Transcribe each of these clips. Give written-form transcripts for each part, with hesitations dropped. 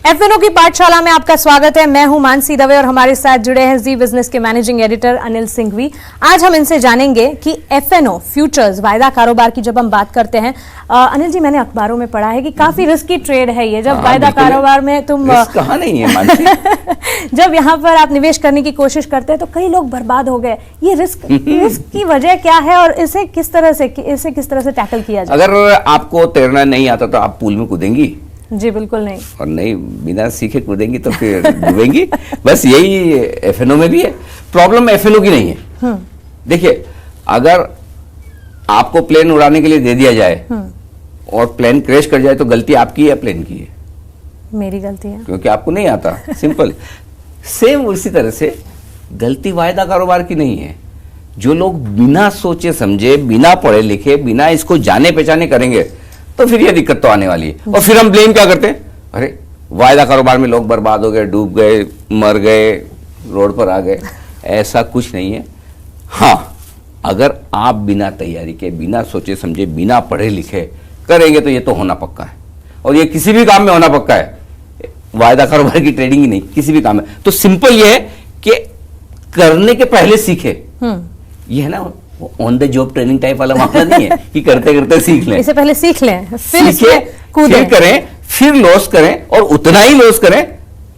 F&O की पाठशाला में आपका स्वागत है। मैं हूं मानसी दवे और हमारे साथ जुड़े हैं जी बिजनेस के मैनेजिंग एडिटर अनिल सिंघवी। आज हम इनसे जानेंगे कि एफएनओ फ्यूचर्स वायदा कारोबार की जब हम बात करते हैं, अनिल जी मैंने अखबारों में पढ़ा है कि काफी रिस्की ट्रेड है ये। जब वायदा कारोबार में तुम कहाँ नहीं है मानसी जब यहाँ पर आप निवेश करने की कोशिश करते हैं तो कई लोग बर्बाद हो गए। ये रिस्क की वजह क्या है और इसे किस तरह से टैकल किया जाए? अगर आपको तैरना नहीं आता तो आप पूल में कूदेंगी? जी बिल्कुल नहीं। और नहीं, बिना सीखे कूदेंगी तो फिर डूबेंगी। बस यही एफएनओ में भी है। प्रॉब्लम एफएनओ की नहीं है। देखिए, अगर आपको प्लेन उड़ाने के लिए दे दिया जाए और प्लेन क्रैश कर जाए तो गलती आपकी है प्लेन की है? मेरी गलती है, क्योंकि आपको नहीं आता। सिंपल। सेम उसी तरह से गलती वायदा कारोबार की नहीं है। जो लोग बिना सोचे समझे, बिना पढ़े लिखे, बिना इसको जाने पहचाने करेंगे तो फिर ये दिक्कत तो आने वाली है। और फिर हम ब्लेम क्या करते हैं? अरे वायदा कारोबार में लोग बर्बाद हो गए, डूब गए, मर गए, रोड पर आ गए। ऐसा कुछ नहीं है। हाँ, अगर आप बिना तैयारी के, बिना सोचे समझे, बिना पढ़े लिखे करेंगे तो ये तो होना पक्का है। और ये किसी भी काम में होना पक्का है। वायदा कारोबार की ट्रेडिंग ही नहीं, किसी भी काम में। तो सिंपल ये है कि करने के पहले सीखे। ये है ना on the job training type वाला मामला नहीं है कि करते करते सीख लें। इससे पहले सीख लें, फिर फिर करें, फिर लॉस करें और उतना ही लॉस करें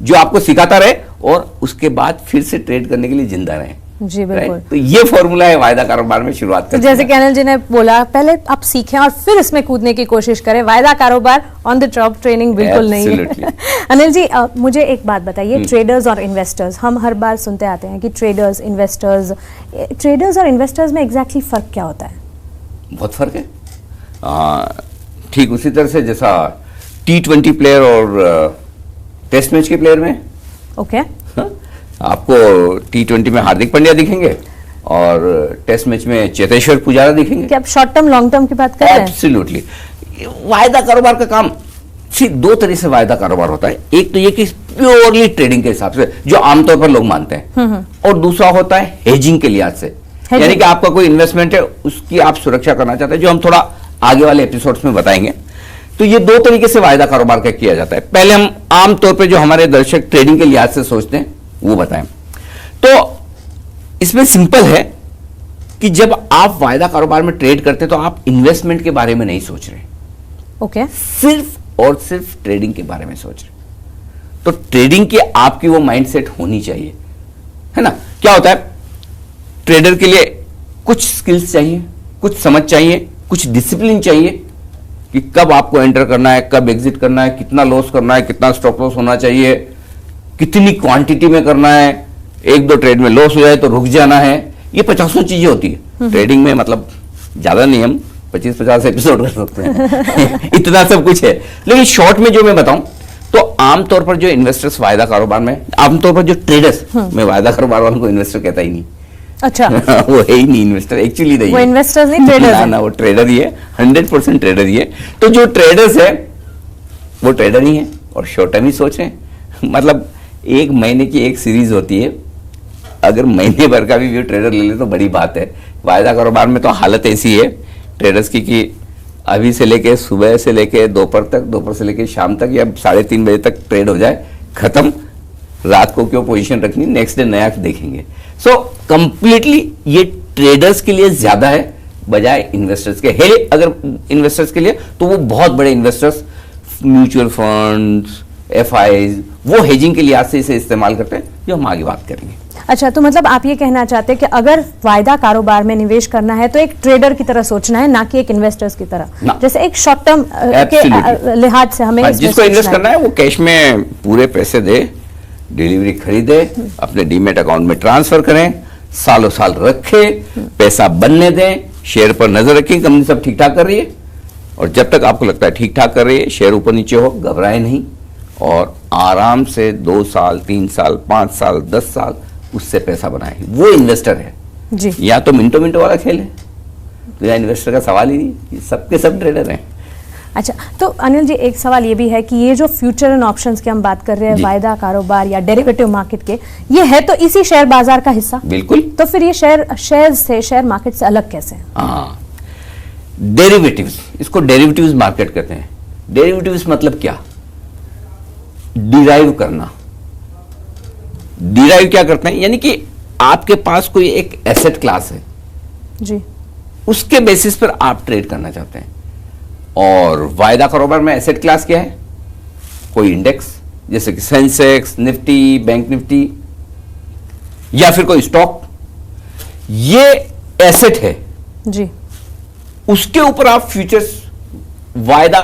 जो आपको सिखाता रहे, और उसके बाद फिर से ट्रेड करने के लिए जिंदा रहें। जी बिल्कुल। तो ये फॉर्मूला है वायदा कारोबार में शुरुआत तो जैसे कि अनिल जी ने बोला, पहले आप सीखें और फिर इसमें कूदने की कोशिश करें। वायदा कारोबार ऑन द जॉब ट्रेनिंग बिल्कुल नहीं है। अनिल जी, मुझे एक बात बताइए, ट्रेडर्स और इन्वेस्टर्स, हम हर बार सुनते आते हैं कि ट्रेडर्स और इन्वेस्टर्स में एग्जैक्टली फर्क क्या होता है? बहुत फर्क है। ठीक उसी तरह से जैसा T20 प्लेयर और टेस्ट मैच के प्लेयर में। ओके। आपको T20 में हार्दिक पांड्या दिखेंगे और टेस्ट मैच में चेतेश्वर पुजारा दिखेंगे। क्या आप शॉर्ट टर्म लॉन्ग टर्म की बात कर रहे हैं? एब्सोल्युटली। वायदा कारोबार का काम सिर्फ दो तरह से वायदा कारोबार होता है। एक तो ये कि प्योरली ट्रेडिंग के हिसाब से, जो आमतौर पर लोग मानते हैं, और दूसरा होता है हेजिंग के लिहाज से। यानी कि आपका कोई इन्वेस्टमेंट है, उसकी आप सुरक्षा करना चाहते हैं, जो हम थोड़ा आगे वाले एपिसोड्स में बताएंगे। तो ये दो तरीके से वायदा कारोबार का किया जाता है। पहले हम आमतौर पर जो हमारे दर्शक ट्रेडिंग के लिहाज से सोचते हैं वो बताएं। तो इसमें सिंपल है कि जब आप वायदा कारोबार में ट्रेड करते हैं तो आप इन्वेस्टमेंट के बारे में नहीं सोच रहे। ओके। सिर्फ और सिर्फ ट्रेडिंग के बारे में सोच रहे। तो ट्रेडिंग की आपकी वो माइंडसेट होनी चाहिए, है ना। क्या होता है, ट्रेडर के लिए कुछ स्किल्स चाहिए, कुछ समझ चाहिए, कुछ डिसिप्लिन चाहिए कि कब आपको एंटर करना है, कब एग्जिट करना है, कितना लॉस करना है, कितना स्टॉप लॉस होना चाहिए, कितनी क्वांटिटी में करना है, एक दो ट्रेड में लॉस हो जाए तो रुक जाना है। ये 50 चीजें होती है ट्रेडिंग में। मतलब ज्यादा नहीं, हम 25-50 एपिसोड कर सकते हैं। इतना सब कुछ है। लेकिन शॉर्ट में जो मैं बताऊं तो आमतौर पर जो इन्वेस्टर्स वायदा कारोबार में, आमतौर पर जो ट्रेडर्स, मैं वायदा कारोबार वालों को इन्वेस्टर कहता ही नहीं। अच्छा। वो है ही नहीं इन्वेस्टर, एक्चुअली नहीं। वो इन्वेस्टर्स नहीं, ट्रेडर्स हैं। ना, वो ट्रेडर ही है, 100% ट्रेडर ही है। तो जो ट्रेडर्स है वो ट्रेडर ही है और शॉर्ट टर्म ही सोच रहे हैं। मतलब एक महीने की एक सीरीज होती है, अगर महीने भर का भी व्यू ट्रेडर ले ले तो बड़ी बात है। वायदा कारोबार में तो हालत ऐसी है ट्रेडर्स की कि अभी से लेके सुबह से लेके दोपहर तक, दोपहर से लेके शाम तक, या 3:30 बजे तक ट्रेड हो जाए, खत्म। रात को क्यों पोजीशन रखनी, नेक्स्ट डे नया देखेंगे। सो कंप्लीटली ये ट्रेडर्स के लिए ज्यादा है बजाय इन्वेस्टर्स के। है अगर इन्वेस्टर्स के लिए तो वो बहुत बड़े इन्वेस्टर्स, म्यूचुअल फंड्स, FIs, वो हेजिंग के लिहाज से इसे इस्तेमाल करते हैं, जो हम आगे बात करेंगे। अच्छा, तो मतलब आप ये कहना चाहते हैं कि अगर वायदा कारोबार में निवेश करना है तो एक ट्रेडर की तरह सोचना है, ना कि एक इन्वेस्टर्स की तरह। जैसे एक शॉर्ट टर्म के लिहाज से हमें जिसको इन्वेस्ट करना है वो कैश में पूरे पैसे दे, डिलीवरी खरीदे, अपने डीमेट अकाउंट में ट्रांसफर करें, सालों साल रखे, पैसा बनने दें, शेयर पर नजर रखें, कंपनी सब ठीक ठाक कर रही है। और जब तक आपको लगता है ठीक ठाक कर रही है, शेयर ऊपर नीचे हो, घबराए नहीं और आराम से 2 साल, 3 साल, 5 साल, 10 साल उससे पैसा बनाए। वो इन्वेस्टर है जी। या तो मिनटों मिनटों वाला खेल है, तो या इन्वेस्टर का सवाल ही नहीं, सबके सब ट्रेडर हैं। अच्छा, तो अनिल जी एक सवाल ये भी है कि ये जो फ्यूचर एंड ऑप्शंस की हम बात कर रहे हैं, वायदा कारोबार या डेरिवेटिव मार्केट के, ये है तो इसी शेयर बाजार का हिस्सा। बिल्कुल। तो फिर ये शेयर मार्केट से अलग कैसे है? हाँ, डेरिवेटिव्स, इसको डेरिवेटिव्स मार्केट कहते हैं। डेरिवेटिव्स मतलब क्या? डिराइव करना। डिराइव क्या करते हैं, यानी कि आपके पास कोई एक एसेट क्लास है जी, उसके बेसिस पर आप ट्रेड करना चाहते हैं। और वायदा कारोबार में एसेट क्लास क्या है, कोई इंडेक्स जैसे कि सेंसेक्स, निफ्टी, बैंक निफ्टी, या फिर कोई स्टॉक, ये एसेट है, जी, उसके ऊपर आप फ्यूचर्स वायदा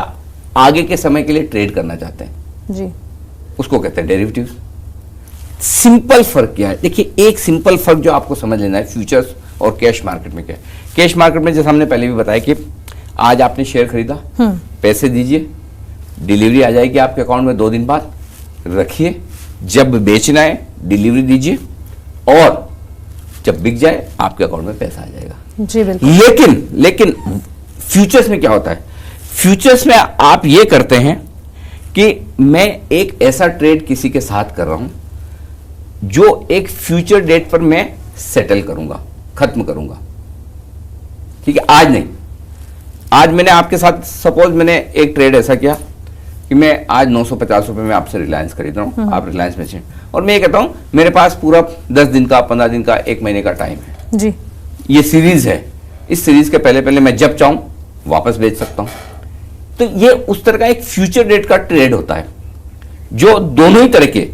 आगे के समय के लिए ट्रेड करना चाहते हैं, जी, उसको कहते हैं डेरिवेटिव्स। सिंपल फर्क क्या है, देखिए एक सिंपल फर्क जो आपको समझ लेना है फ्यूचर्स और कैश मार्केट में क्या है। कैश मार्केट में जैसे हमने पहले भी बताया कि आज आपने शेयर खरीदा, पैसे दीजिए, डिलीवरी आ जाएगी आपके अकाउंट में 2 दिन बाद, रखिए, जब बेचना है डिलीवरी दीजिए, और जब बिक जाए आपके अकाउंट में पैसा आ जाएगा। जी बिल्कुल। लेकिन फ्यूचर्स में क्या होता है, फ्यूचर्स में आप ये करते हैं कि मैं एक ऐसा ट्रेड किसी के साथ कर रहा हूं जो एक फ्यूचर डेट पर मैं सेटल करूंगा, खत्म करूंगा, ठीक है, आज नहीं। आज मैंने आपके साथ सपोज मैंने एक ट्रेड ऐसा किया कि मैं आज 950 रुपए में आपसे रिलायंस खरीद रहा हूं, आप रिलायंस बेचें, और मैं ये कहता हूं मेरे पास पूरा 10 दिन का, 15 दिन का, 1 महीने का टाइम है, जी, ये सीरीज है, इस सीरीज के पहले पहले मैं जब चाहूं वापस बेच सकता हूं। तो ये उस तरह का एक फ्यूचर डेट का ट्रेड होता है जो दोनों ही तरह के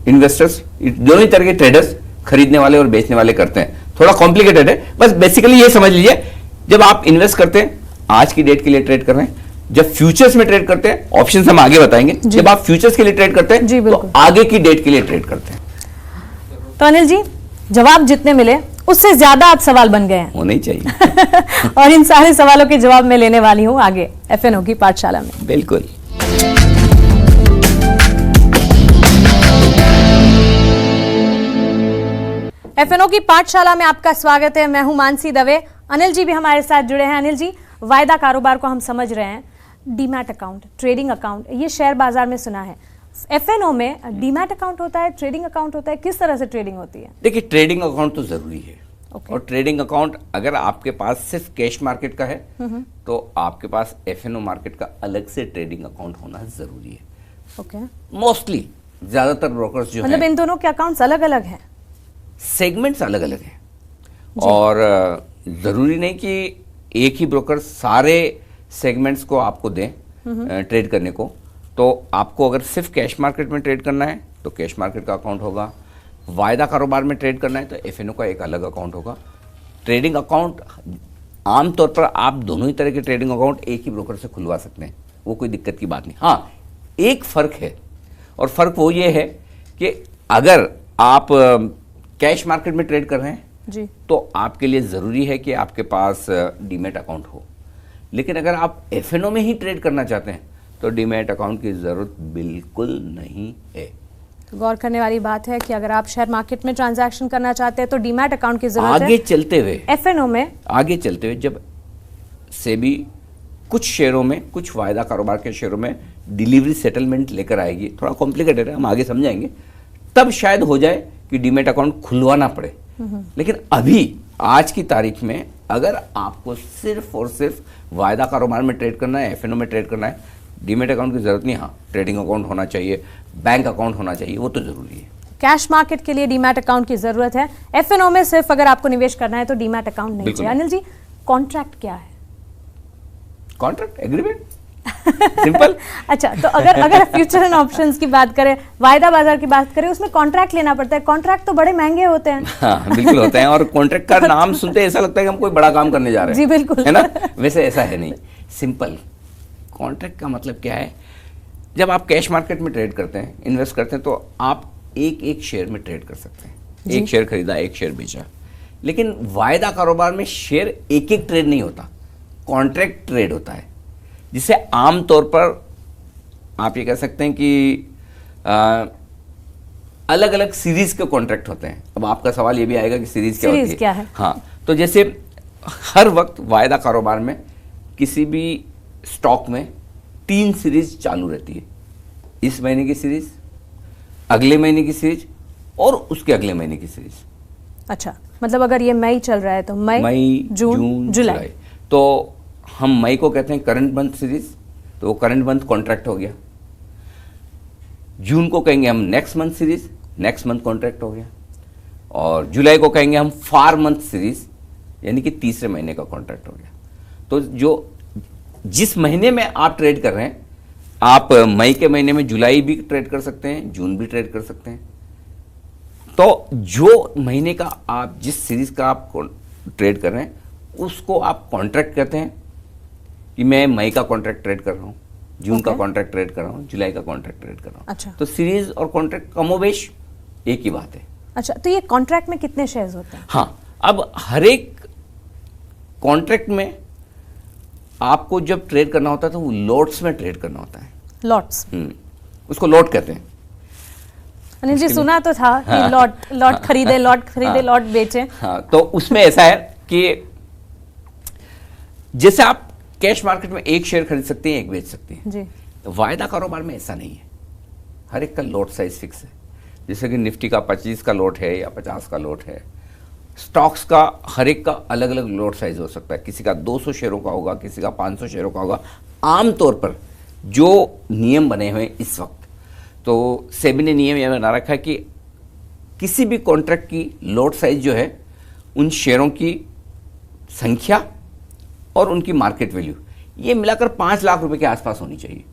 इन्वेस्टर्स, दोनों ही तरह के ट्रेडर्स, खरीदने वाले और बेचने वाले करते हैं। थोड़ा कॉम्प्लिकेटेड है, बस बेसिकली ये समझ लीजिए, जब आप इन्वेस्ट करते हैं आज की डेट के लिए ट्रेड कर रहे हैं, जब फ्यूचर्स में ट्रेड करते हैं, ऑप्शंस हम आगे बताएंगे, जब आप फ्यूचर्स के लिए ट्रेड करते हैं जी, तो आगे की डेट के लिए ट्रेड करते हैं। तो अनिल जी, जवाब जितने मिले उससे ज्यादा आप सवाल बन गए हैं होना ही चाहिए। और इन सारे सवालों के जवाब मैं लेने वाली हूं आगे एफएनओ की पाठशाला में। बिल्कुल। एफएनओ की पाठशाला में आपका स्वागत है। मैं हूं मानसी दवे। अनिल जी भी हमारे साथ जुड़े हैं। अनिल जी, वायदा कारोबार को हम समझ रहे हैं, डीमैट अकाउंट, ट्रेडिंग अकाउंट, ये शेयर बाजार में सुना है, एफएनओ में डीमैट अकाउंट होता है, ट्रेडिंग अकाउंट होता है, किस तरह से ट्रेडिंग होती है? देखिए, ट्रेडिंग अकाउंट तो जरूरी है। Okay. और ट्रेडिंग अकाउंट अगर आपके पास सिर्फ कैश मार्केट का है तो आपके पास एफएनओ मार्केट का अलग से ट्रेडिंग अकाउंट होना जरूरी है। ओके, मोस्टली ज्यादातर ब्रोकर्स जो मतलब हैं, इन दोनों के अकाउंट्स अलग अलग हैं? सेगमेंट्स अलग अलग हैं, और जरूरी नहीं कि एक ही ब्रोकर सारे सेगमेंट्स को आपको दें ट्रेड करने को। तो आपको अगर सिर्फ कैश मार्केट में ट्रेड करना है तो कैश मार्केट का अकाउंट होगा, वायदा कारोबार में ट्रेड करना है तो एफएनओ का एक अलग अकाउंट होगा। ट्रेडिंग अकाउंट आमतौर पर आप दोनों ही तरह के ट्रेडिंग अकाउंट एक ही ब्रोकर से खुलवा सकते हैं, वो कोई दिक्कत की बात नहीं। हाँ, एक फर्क है, और फर्क वो ये है कि अगर आप कैश मार्केट में ट्रेड कर रहे हैं जी, तो आपके लिए ज़रूरी है कि आपके पास डीमैट अकाउंट हो। लेकिन अगर आप एफएनओ में ही ट्रेड करना चाहते हैं तो डीमैट अकाउंट की ज़रूरत बिल्कुल नहीं है। गौर करने वाली बात है कि अगर आप शेयर मार्केट में ट्रांजैक्शन करना चाहते हैं तो डीमैट अकाउंट की जरूरत है। आगे चलते हुए एफएनओ में आगे चलते हुए जब सेबी कुछ शेयरों में, कुछ वायदा कारोबार के शेयरों में डिलीवरी सेटलमेंट लेकर आएगी, थोड़ा कॉम्प्लिकेटेड है, हम आगे समझाएंगे, तब शायद हो जाए कि डीमैट अकाउंट खुलवाना पड़े। लेकिन अभी आज की तारीख में अगर आपको सिर्फ और सिर्फ वायदा कारोबार में ट्रेड करना है, एफएनओ में ट्रेड करना है, डीमैट अकाउंट की जरूरत नहीं। हाँ, ट्रेडिंग अकाउंट होना चाहिए, बैंक अकाउंट होना चाहिए, वो तो जरूरी है। कैश मार्केट के लिए डीमैट अकाउंट की जरूरत है, एफएनओ में सिर्फ अगर आपको निवेश करना है तो डीमैट अकाउंट नहीं चाहिए। अनिल जी, कॉन्ट्रैक्ट क्या है? Contract agreement, simple. अच्छा, तो अगर फ्यूचर एंड ऑप्शंस की बात करें, वायदा बाजार की बात करें, उसमें कॉन्ट्रैक्ट लेना पड़ता है। कॉन्ट्रैक्ट तो बड़े महंगे होते हैं। हाँ, बिल्कुल होते हैं, और कॉन्ट्रैक्ट का नाम सुनते ऐसा लगता है कि हम कोई बड़ा काम करने जा रहे हैं। जी बिल्कुल, है ना? वैसे ऐसा है नहीं, सिंपल। कॉन्ट्रैक्ट का मतलब क्या है, जब आप कैश मार्केट में ट्रेड करते हैं, इन्वेस्ट करते हैं, तो आप एक एक शेयर में ट्रेड कर सकते हैं। एक शेयर खरीदा, एक शेयर बेचा। लेकिन वायदा कारोबार में शेयर एक एक ट्रेड नहीं होता, कॉन्ट्रैक्ट ट्रेड होता है, जिसे आमतौर पर आप ये कह सकते हैं कि अलग अलग सीरीज के कॉन्ट्रैक्ट होते हैं। अब आपका सवाल ये भी आएगा कि सीरीज क्या होती है? हाँ, तो जैसे हर वक्त वायदा कारोबार में किसी भी स्टॉक में 3 सीरीज चालू रहती है। इस महीने की सीरीज, अगले महीने की सीरीज, और उसके अगले महीने की सीरीज। अच्छा, मतलब अगर ये मई चल रहा है तो मई, जून, जुलाई। तो हम मई को कहते हैं करंट मंथ सीरीज, तो वो करंट मंथ कॉन्ट्रैक्ट हो गया। जून को कहेंगे हम next month series, next month contract हो गया, और जुलाई को कहेंगे हम फार मंथ सीरीज, यानी कि तीसरे महीने का कॉन्ट्रैक्ट हो गया। तो जो जिस महीने में आप ट्रेड कर रहे हैं, आप मई के महीने में जुलाई भी ट्रेड कर सकते हैं, जून भी ट्रेड कर सकते हैं। तो जो महीने का आप जिस सीरीज का आप ट्रेड कर रहे हैं उसको आप कॉन्ट्रैक्ट कहते हैं, कि मैं मई का कॉन्ट्रैक्ट ट्रेड कर रहा हूँ, जून का कॉन्ट्रैक्ट ट्रेड कर रहा हूँ, जुलाई का कॉन्ट्रैक्ट ट्रेड कर रहा हूँ। अच्छा। तो सीरीज और कॉन्ट्रैक्ट कमोबेश एक ही बात है। अच्छा, तो ये कॉन्ट्रैक्ट में कितने शेयर्स होते हैं? हाँ, अब हर एक कॉन्ट्रैक्ट में आपको जब ट्रेड करना होता है तो वो लॉट्स में ट्रेड करना होता है। लॉट्स, उसको लॉट कहते हैं। अनिल जी सुना तो था कि लॉट खरीदे, लॉट खरीदे, लॉट बेचे। हाँ, तो उसमें ऐसा है कि जैसे आप कैश मार्केट में एक शेयर खरीद सकते हैं, एक बेच सकते हैं जी। वायदा कारोबार में ऐसा नहीं है, हर एक का लॉट साइज फिक्स है। जैसे कि निफ्टी का 25 का लॉट है या 50 का लॉट है, स्टॉक्स का हर एक का अलग अलग लॉट साइज हो सकता है, किसी का 200 शेयरों का होगा, किसी का 500 शेयरों का होगा। आमतौर पर जो नियम बने हुए हैं इस वक्त, तो सेबी ने नियम यह बना रखा है कि किसी भी कॉन्ट्रैक्ट की लॉट साइज जो है उन शेयरों की संख्या और उनकी मार्केट वैल्यू ये मिलाकर 5 लाख रुपए के आसपास होनी चाहिए।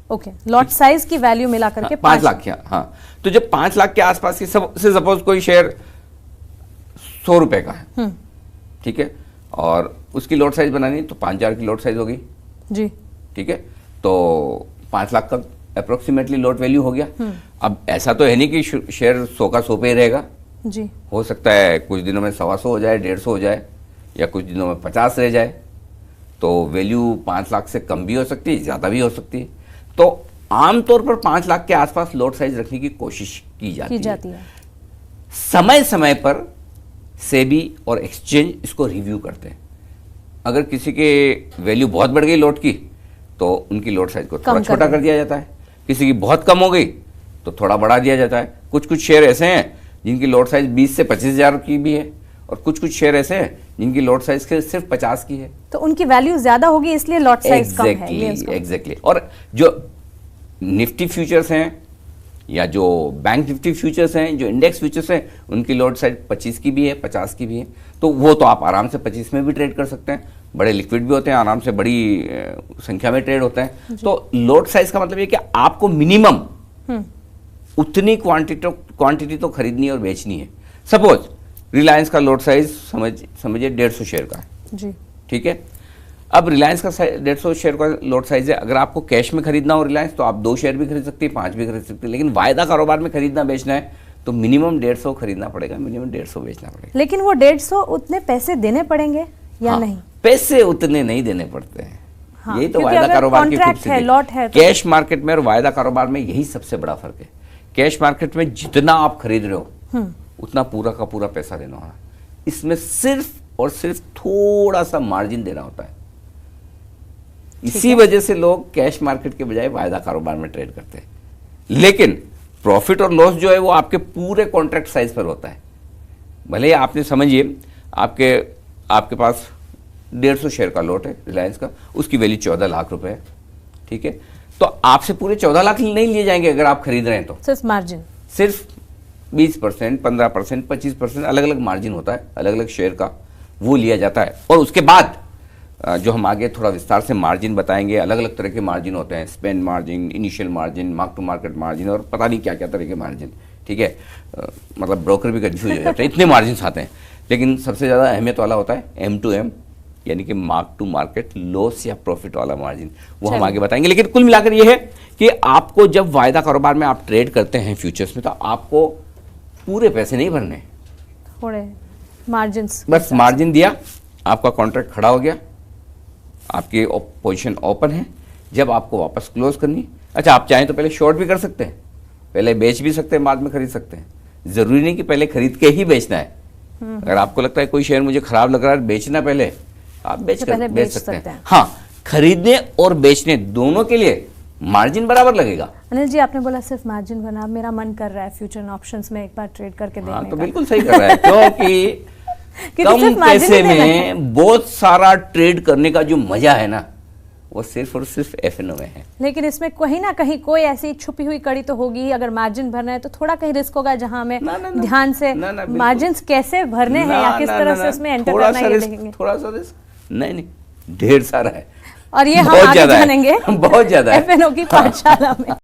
ओके, लॉट साइज की वैल्यू मिलाकर के 5 लाख क्या, हाँ। तो जब 5 लाख के आसपास की से सपोज कोई शेयर 100 रुपए का है, ठीक है, और उसकी लॉट साइज बनानी है तो 5,000 की लॉट साइज होगी जी, ठीक है। तो 5 लाख का अप्रोक्सीमेटली लॉट वैल्यू हो गया। अब ऐसा तो है नहीं कि शेयर 100 का 100 पे ही रहेगा जी। हो सकता है कुछ दिनों में 125 हो जाए, 150 हो जाए, या कुछ दिनों में 50 रह जाए। तो वैल्यू 5 लाख से कम भी हो सकती है, ज़्यादा भी हो सकती है। तो आमतौर पर 5 लाख के आसपास लॉट साइज रखने की कोशिश की जाती है। समय समय पर सेबी और एक्सचेंज इसको रिव्यू करते हैं। अगर किसी के वैल्यू बहुत बढ़ गई लॉट की तो उनकी लॉट साइज को थोड़ा छोटा कर दिया जाता है, किसी की बहुत कम हो गई तो थोड़ा बढ़ा दिया जाता है। कुछ शेयर ऐसे हैं जिनकी लॉट साइज 20 से 25,000 की भी है, और कुछ शेयर ऐसे हैं जिनकी लॉट साइज सिर्फ 50 की है। तो उनकी वैल्यू ज्यादा होगी इसलिए लॉट साइज कम है। एग्जैक्टली। और जो निफ्टी फ्यूचर्स हैं या जो बैंक निफ्टी फ्यूचर्स हैं, जो इंडेक्स फ्यूचर्स हैं, उनकी लॉट साइज 25 की भी है, 50 की भी है। तो वो तो आप आराम से 25 में भी ट्रेड कर सकते हैं, बड़े लिक्विड भी होते हैं, आराम से बड़ी संख्या में ट्रेड होते हैं। तो लॉट साइज का मतलब ये कि आपको मिनिमम उतनी क्वांटिटी तो खरीदनी और बेचनी है। सपोज रिलायंस का लॉट साइज समझिए 150 शेयर का है जी, ठीक है। अब रिलायंस का 150 शेयर का लॉट साइज है। अगर आपको कैश में खरीदना हो रिलायंस तो आप 2 शेयर भी खरीद सकते हैं, 5 भी खरीद सकते हैं। लेकिन वायदा कारोबार में खरीदना बेचना है तो मिनिमम 150 खरीदना पड़ेगा, मिनिमम 150 बेचना पड़ेगा। लेकिन वो 150 उतने पैसे देने पड़ेंगे या हाँ, नहीं? पैसे उतने नहीं देने पड़ते हैं। हाँ, यही तो क्योंकि वायदा अगर कारोबार की कॉन्ट्रैक्ट है, लॉट है तो... कैश मार्केट में और वायदा कारोबार में यही सबसे बड़ा फर्क है। कैश मार्केट में जितना आप खरीद रहे हो उतना पूरा का पूरा पैसा देना होना, इसमें सिर्फ और सिर्फ थोड़ा सा मार्जिन देना होता है। इसी वजह से लोग कैश मार्केट के बजाय वायदा कारोबार में ट्रेड करते हैं। लेकिन प्रॉफिट और लॉस जो है वो आपके पूरे कॉन्ट्रैक्ट साइज पर होता है। भले आपने समझिए आपके पास 150 शेयर का लॉट है रिलायंस का, उसकी वैल्यू 14 लाख रुपए है, ठीक है। तो आपसे पूरे 14 लाख नहीं लिए जाएंगे अगर आप खरीद रहे हैं तो। सिर्फ मार्जिन, सिर्फ 20%, 15%, 25% अलग अलग मार्जिन होता है अलग अलग शेयर का, वो लिया जाता है। और उसके बाद जो हम आगे थोड़ा विस्तार से मार्जिन बताएंगे, अलग अलग तरह के मार्जिन होते हैं, spend margin, initial margin, mark to market margin, और पता नहीं क्या क्या तरह के मार्जिन, ठीक है। मतलब ब्रोकर भी कंफ्यूज हो जाते हैं, इतने मार्जिन आते हैं। लेकिन सबसे ज़्यादा अहमियत वाला होता है M2M, यानी कि मार्क टू मार्केट लॉस या प्रॉफिट वाला मार्जिन, वो हम आगे बताएंगे। लेकिन कुल मिलाकर ये है कि आपको जब वायदा कारोबार में आप ट्रेड करते हैं फ्यूचर्स में, तो आपको पूरे पैसे नहीं भरने, थोड़े मार्जिन, बस मार्जिन दिया, आपका कॉन्ट्रैक्ट खड़ा हो गया, आपकी पोजीशन ओपन है। जब आपको वापस क्लोज करनी, अच्छा आप चाहें तो पहले शॉर्ट भी कर सकते हैं, पहले बेच भी सकते हैं, बाद में खरीद सकते हैं। जरूरी नहीं कि पहले खरीद के ही बेचना है। अगर आपको लगता है कोई शेयर मुझे खराब लग रहा है बेचना, पहले आप बेच सकते हैं। हाँ, खरीदने और बेचने दोनों के लिए मार्जिन बराबर लगेगा। अनिल जी आपने बोला सिर्फ मार्जिन बना, मेरा मन कर रहा है फ्यूचर ऑप्शंस में एक बार ट्रेड करके देखने का। तो बिल्कुल सही कर रहा है क्योंकि कम पैसे में बहुत सारा ट्रेड करने का जो मजा है ना, वो सिर्फ और सिर्फ एफएनओ में है। लेकिन इसमें कहीं ना कहीं कोई ऐसी छुपी हुई कड़ी तो होगी ही। अगर मार्जिन भरना है तो थोड़ा कहीं रिस्क होगा, जहां हमें ना, ध्यान से बिल्कुल। मार्जिन कैसे भरने हैं या किस तरह से उसमें एंटर करना है ये देखेंगे। थोड़ा सा रिस्क नहीं, ढेर सारा है और ये हम बहुत आगे ज्यादा है, जानेंगे बहुत ज्यादा है। एफएनओ की पाठशाला में।